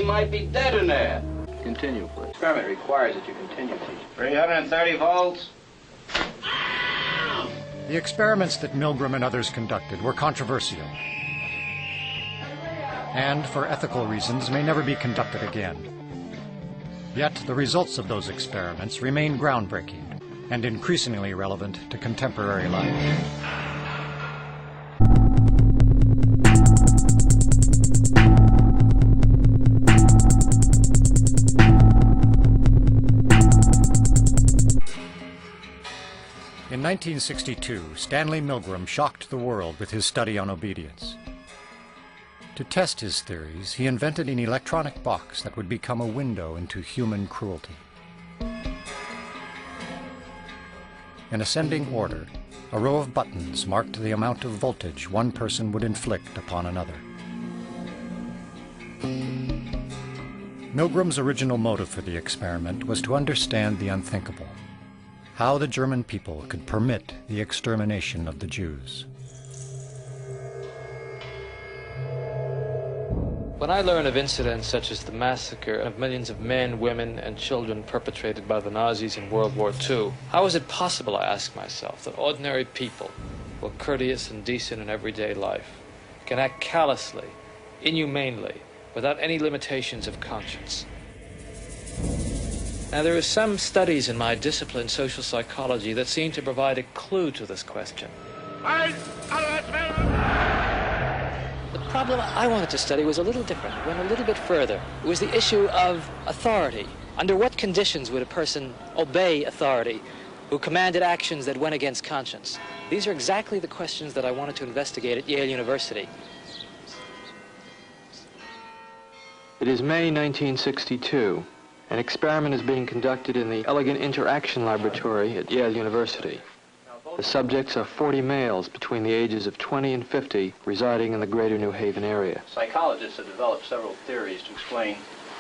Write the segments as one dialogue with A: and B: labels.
A: might be dead in there.
B: Continue, please.
A: The experiment requires that you continue, teacher.
C: 330 volts.
D: The experiments that Milgram and others conducted were controversial, and for ethical reasons may never be conducted again. Yet the results of those experiments remain groundbreaking and increasingly relevant to contemporary life. In 1962, Stanley Milgram shocked the world with his study on obedience. To test his theories, he invented an electronic box that would become a window into human cruelty. In ascending order, a row of buttons marked the amount of voltage one person would inflict upon another. Milgram's original motive for the experiment was to understand the unthinkable: how the German people could permit the extermination of the Jews.
E: When I learn of incidents such as the massacre of millions of men, women, and children perpetrated by the Nazis in World War II, how is it possible, I ask myself, that ordinary people, who are courteous and decent in everyday life, can act callously, inhumanely, without any limitations of conscience? Now, there are some studies in my discipline, social psychology, that seem to provide a clue to this question. The problem I wanted to study was a little different. It went a little bit further. It was the issue of authority. Under what conditions would a person obey authority who commanded actions that went against conscience? These are exactly the questions that I wanted to investigate at Yale University. It is May 1962. An experiment is being conducted in the Elegant Interaction Laboratory at Yale University. The subjects are 40 males between the ages of 20 and 50 residing in the greater New Haven area.
B: Psychologists have developed several theories to explain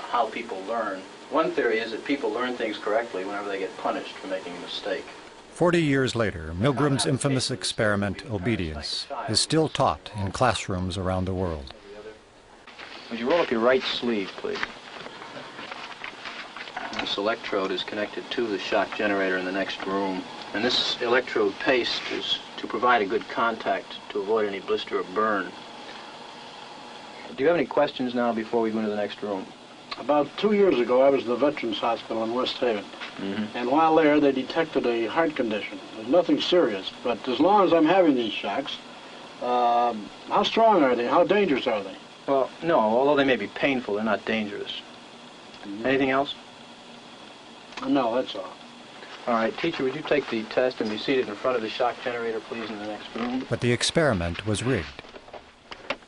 B: how people learn. One theory is that people learn things correctly whenever they get punished for making a mistake.
D: 40 years later, Milgram's infamous experiment, obedience, is still taught in classrooms around the world.
B: Would you roll up your right sleeve, please? This electrode is connected to the shock generator in the next room. And this electrode paste is to provide a good contact to avoid any blister or burn. Do you have any questions now before we go into the next room?
F: About 2 years ago, I was at the Veterans Hospital in West Haven. And while there, they detected a heart condition. There's nothing serious, but as long as I'm having these shocks, how strong are they? How dangerous are they?
B: Well, no, although they may be painful, they're not dangerous. Anything else?
F: No, that's all.
B: All right, teacher, would you take the test and be seated in front of the shock generator, please, in the next room?
D: But the experiment was rigged.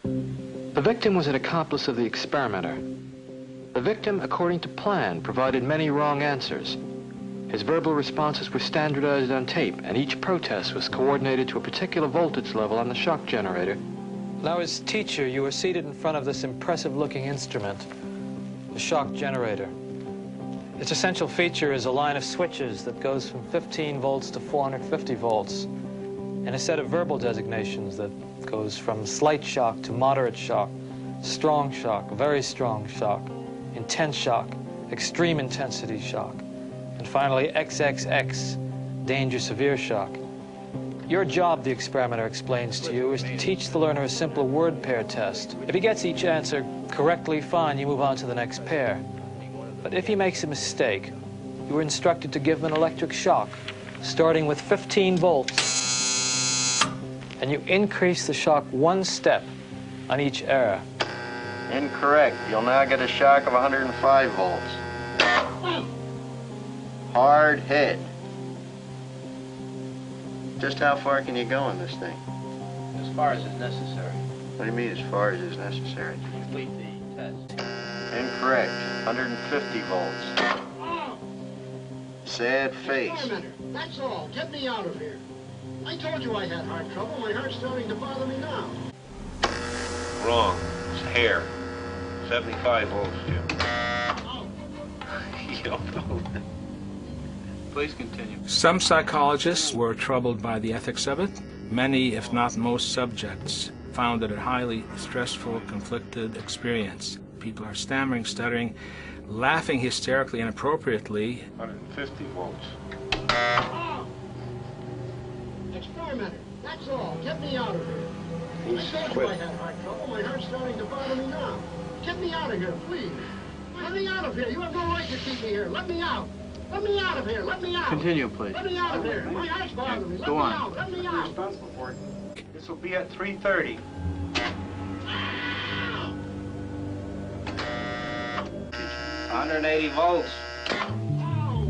E: The victim was an accomplice of the experimenter. The victim, according to plan, provided many wrong answers. His verbal responses were standardized on tape, and each protest was coordinated to a particular voltage level on the shock generator. Now, as teacher, you were seated in front of this impressive-looking instrument, the shock generator. Its essential feature is a line of switches that goes from 15 volts to 450 volts, and a set of verbal designations that goes from slight shock to moderate shock, strong shock, very strong shock, intense shock, extreme intensity shock, and finally XXX, danger severe shock. Your job, the experimenter explains to you, is to teach the learner a simple word pair test. If he gets each answer correctly, fine, you move on to the next pair. But if he makes a mistake, you are instructed to give him an electric shock, starting with 15 volts. And you increase the shock one step on each error.
C: Incorrect. You'll now get a shock of 105 volts. Hard hit. Just how far can you go in this thing?
B: As far as is necessary.
C: What do you mean, as far as is necessary?
B: Complete the test.
C: Incorrect. 150 volts. Sad face.
F: Wait a minute. That's all. Get me out of here. I told you I had heart trouble. My heart's starting to bother me now.
C: Wrong. It's hair. 75 volts, Jim.
F: Oh.
C: You don't know.
B: Please continue.
G: Some psychologists were troubled by the ethics of it. Many, if not most subjects, found it a highly stressful, conflicted experience. People are stammering, stuttering, laughing hysterically and inappropriately.
C: 150 volts.
F: Oh! Experimenter, that's all. Get me out of here. I told you I had heart trouble. My heart's starting to bother me now. Get me out of here, please. Let me out of here. You have no right to keep me here. Let me out. Let me out of here. Let me out.
B: Continue, please.
F: Let me out of here. My heart's bothering me. Let
B: Go
F: me
B: on.
F: out. Let me out.
C: Responsible for it. This will be at 3:30.
A: 180 volts.
F: Oh!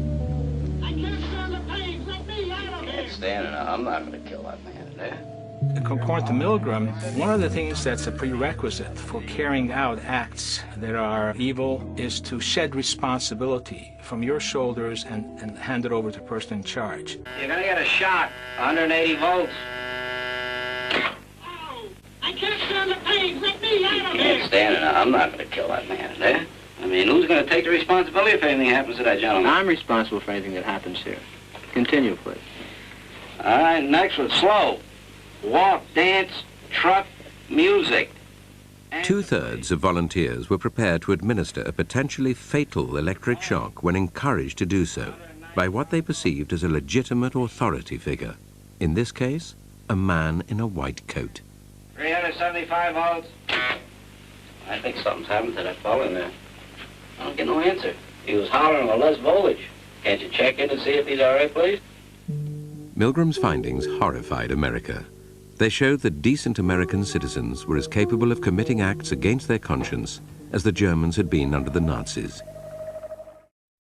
F: I can't stand the pain. Let me out of here.
A: Can't stand it. I'm not going to kill that man there.
G: According to Milgram, one of the things that's a prerequisite for carrying out acts that are evil is to shed responsibility from your shoulders and hand it over to the person in charge.
A: You're going to get a shock. 180 volts.
F: Oh! I can't stand the pain. Let me out of here.
A: Can't stand it. I'm not going to kill that man there. I mean, who's going to take the responsibility if anything happens to that gentleman?
B: I'm responsible for anything that happens here. Continue, please.
A: All right, next one, slow. Walk, dance, truck, music. And
H: 2/3 of volunteers were prepared to administer a potentially fatal electric shock when encouraged to do so by what they perceived as a legitimate authority figure. In this case, a man in a white coat.
A: 375 volts. I think something's happened to that fellow in there. I don't get no answer. He was hollering for less voltage. Can't you check in to see if he's all right, please?
H: Milgram's findings horrified America. They showed that decent American citizens were as capable of committing acts against their conscience as the Germans had been under the Nazis.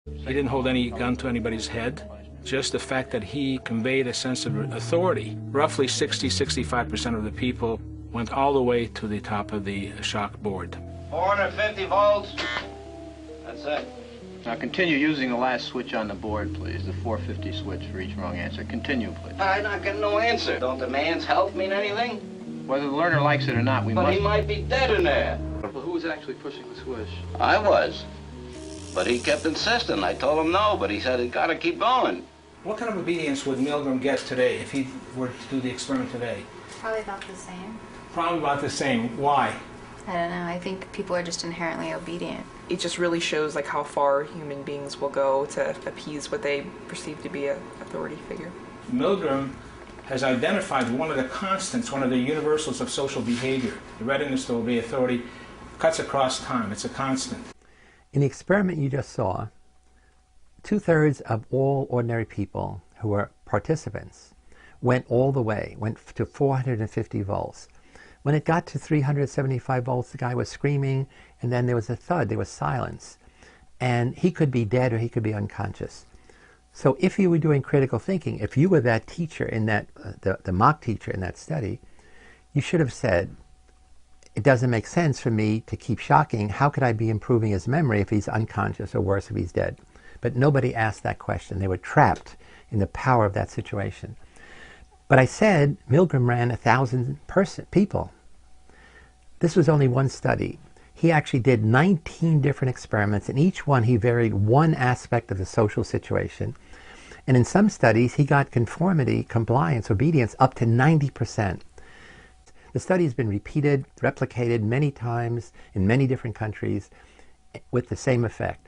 G: He didn't hold any gun to anybody's head. Just the fact that he conveyed a sense of authority. Roughly 60-65% of the people went all the way to the top of the shock board.
A: 450 volts. That's it.
B: Now continue using the last switch on the board, please. The 450 switch for each wrong answer. Continue, please.
A: I'm not getting no answer. Don't the man's health mean anything?
B: Whether the learner likes it or not, we
A: But
B: must...
A: he might be dead in there.
B: Well, who was actually pushing the switch?
A: I was. But he kept insisting. I told him no, but he said he's got to keep going.
G: What kind of obedience would Milgram get today if he were to do the experiment today?
I: Probably about the same.
G: Probably about the same. Why?
I: I don't know. I think people are just inherently obedient.
J: It just really shows like how far human beings will go to appease what they perceive to be an authority figure.
G: Milgram has identified one of the constants, one of the universals of social behavior. The readiness to obey authority cuts across time. It's a constant.
K: In the experiment you just saw, 2/3 of all ordinary people who were participants went all the way, went to 450 volts. When it got to 375 volts, the guy was screaming, and then there was a thud, there was silence. And he could be dead or he could be unconscious. So if you were doing critical thinking, if you were that teacher in that, the mock teacher in that study, you should have said, it doesn't make sense for me to keep shocking. How could I be improving his memory if he's unconscious, or worse, if he's dead? But nobody asked that question. They were trapped in the power of that situation. But I said Milgram ran 1,000 people. This was only one study. He actually did 19 different experiments. In each one, he varied one aspect of the social situation. And in some studies, he got conformity, compliance, obedience up to 90%. The study has been repeated, replicated many times in many different countries with the same effect.